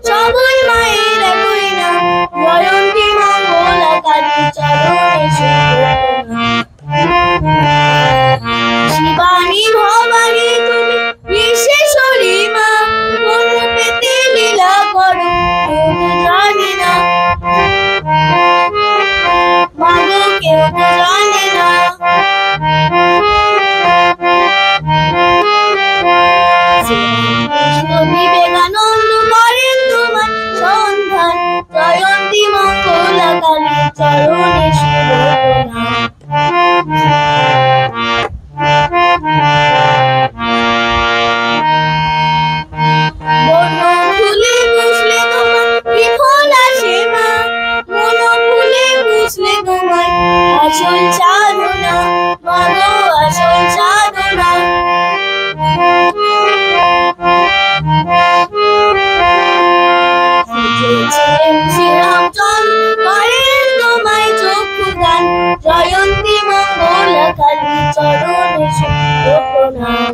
সকল মায়ের একই নাম, জয়ন্তী মঙ্গলা কালী চরণে শুভপ্রণাম। শিবানী ভবানী তুমি বিশ্বেশ্বরী মা, কোন পেতে লীলা করো কেউ তো জানে না, মাগো কেউ তো জানে না। কৃষ্ণ বিবেকানন্দ করেন তোমার সন্ধান, জয়ন্তী মঙ্গলা কালী চরণে শুভপ্রণাম। বন ফুলে বুঝলে তোমার বিফলা সেবা, মন ফুলে বুঝলে তোমার আসল সাধনা, মাগো আসল সাধনা। শ্রীরামচন্দ্র করেন তোমায় চক্ষুদান, জয়ন্তী মঙ্গলা কালী চরণে শুভপ্রণাম।